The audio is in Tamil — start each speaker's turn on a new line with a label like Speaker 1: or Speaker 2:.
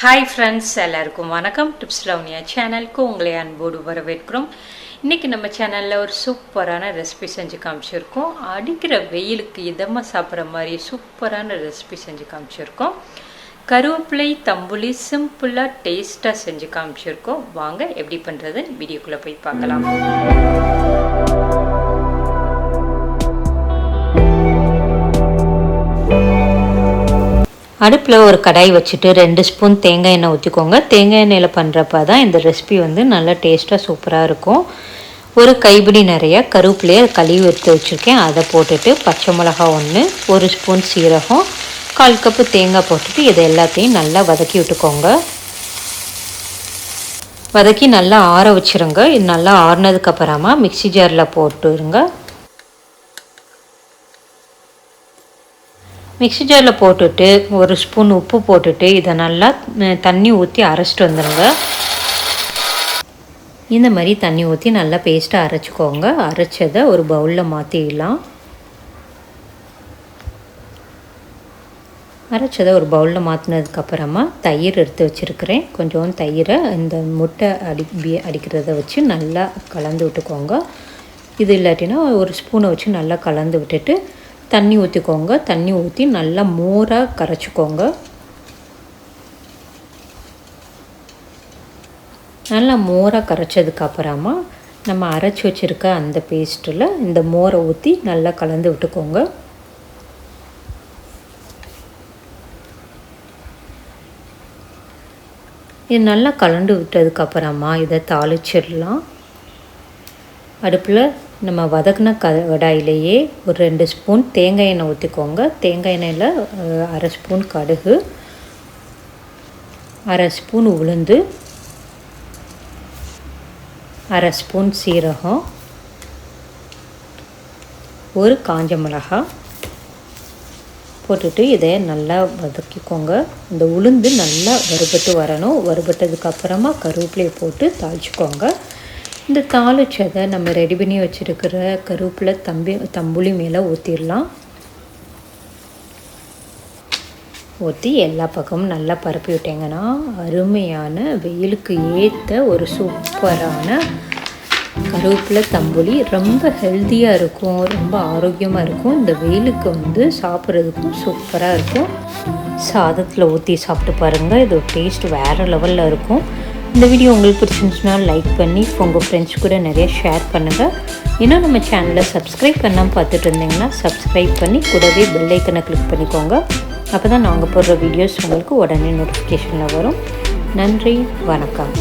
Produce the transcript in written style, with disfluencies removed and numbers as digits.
Speaker 1: ஹாய் ஃப்ரெண்ட்ஸ், எல்லாருக்கும் வணக்கம். டிப்ஸ் லவ்னியா சேனலுக்கு உங்களை அன்போடு வரவேற்கிறோம். இன்றைக்கி நம்ம சேனலில் ஒரு சூப்பரான ரெசிபி செஞ்சு காமிச்சிருக்கோம். அடிக்கிற வெயிலுக்கு இதமாக சாப்பிட்ற மாதிரி சூப்பரான ரெசிபி செஞ்சு காமிச்சிருக்கோம். கருவேப்பிலை தம்புளி சிம்பிளாக டேஸ்ட்டாக செஞ்சு காமிச்சிருக்கோம். வாங்க எப்படி பண்ணுறதுன்னு வீடியோக்குள்ளே போய் பார்க்கலாம். அடுப்பில் ஒரு கடாய் வச்சுட்டு 2 ஸ்பூன் தேங்காய் எண்ணெய் ஊற்றிக்கோங்க. தேங்காய் எண்ணெயில் பண்ணுறப்ப தான் இந்த ரெசிபி நல்லா டேஸ்ட்டாக சூப்பராக இருக்கும். ஒரு கைப்பிடி நிறைய கருவேப்பிலையை கழுவி எடுத்து வச்சுருக்கேன். அதை போட்டுட்டு பச்சை மிளகா 1, 1 ஸ்பூன் சீரகம், 1/4 கப்பு தேங்காய் போட்டுட்டு இதை எல்லாத்தையும் நல்லா வதக்கி விட்டுக்கோங்க. வதக்கி நல்லா ஆற வச்சுருங்க. இது நல்லா ஆறினதுக்கப்புறமா மிக்சி ஜாரில் போட்டுருங்க. மிக்சி ஜாரில் போட்டுட்டு 1 ஸ்பூன் உப்பு போட்டுட்டு இதை நல்லா தண்ணி ஊற்றி அரைச்சிட்டு வந்துடுங்க. இந்த மாதிரி தண்ணி ஊற்றி நல்லா பேஸ்ட்டாக அரைச்சிக்கோங்க. அரைச்சதை ஒரு பவுலில் மாற்றிடலாம். அரைச்சதை ஒரு பவுலில் மாற்றினதுக்கப்புறமா தயிர் எடுத்து வச்சுருக்கிறேன். கொஞ்சம் தயிரை இந்த முட்டை அடிக்கிறத வச்சு நல்லா கலந்து விட்டுக்கோங்க. இது இல்லாட்டினா 1 ஸ்பூனை வச்சு நல்லா கலந்து விட்டுட்டு தண்ணி ஊற்றிக்கோங்க. தண்ணி ஊற்றி நல்லா மோராக கரைச்சிக்கோங்க. நல்லா மோராக கரைச்சதுக்கப்புறமா நம்ம அரைச்சி வச்சுருக்க அந்த பேஸ்ட்டில் இந்த மோரை ஊற்றி நல்லா கலந்து விட்டுக்கோங்க. இது நல்லா கலந்து விட்டதுக்கப்புறமா இதை தாளிச்சிடலாம். அடுப்பில் நம்ம வதக்கின கடாயிலேயே ஒரு 2 ஸ்பூன் தேங்காய் எண்ணெய் ஊற்றிக்கோங்க. தேங்காய் எண்ணெயில் 1/2 ஸ்பூன் கடுகு, 1/2 ஸ்பூன் உளுந்து, 1/2 ஸ்பூன் சீரகம், 1 காஞ்ச மிளகாய் போட்டுட்டு இதை நல்லா வதக்கிக்கோங்க. இந்த உளுந்து நல்லா வறுபட்டு வரணும். வறுபட்டதுக்கப்புறமா கருவேப்பிலையை போட்டு தாளிச்சிக்கோங்க. இந்த தாளிச்சதை நம்ம ரெடி பண்ணி வச்சுருக்கிற கருவேப்பிலை தம்புளி மேலே ஊற்றிடலாம். ஊற்றி எல்லா பக்கமும் நல்லா பரப்பி விட்டிங்கன்னா அருமையான வெயிலுக்கு ஏற்ற ஒரு சூப்பரான கருவேப்பிலை தம்புளி ரொம்ப ஹெல்த்தியாக இருக்கும், ரொம்ப ஆரோக்கியமாக இருக்கும். இந்த வெயிலுக்கு சாப்பிட்றதுக்கும் சூப்பராக இருக்கும். சாதத்தில் ஊற்றி சாப்பிட்டு பாருங்கள். இது டேஸ்ட் வேறு லெவலில் இருக்கும். இந்த வீடியோ உங்களுக்கு பிடிச்சிருந்துச்சுன்னா லைக் பண்ணி உங்கள் ஃப்ரெண்ட்ஸ் கூட நிறைய ஷேர் பண்ணுங்கள். இன்னும் நம்ம சேனலை சப்ஸ்கிரைப் பண்ணாமல் பார்த்துட்டு இருந்தீங்கன்னா சப்ஸ்கிரைப் பண்ணி கூடவே பெல் ஐக்கனை கிளிக் பண்ணிக்கோங்க. அப்போ தான் நாங்கள் போடுற வீடியோஸ் உங்களுக்கு உடனே நோட்டிஃபிகேஷனில் வரும். நன்றி, வணக்கம்.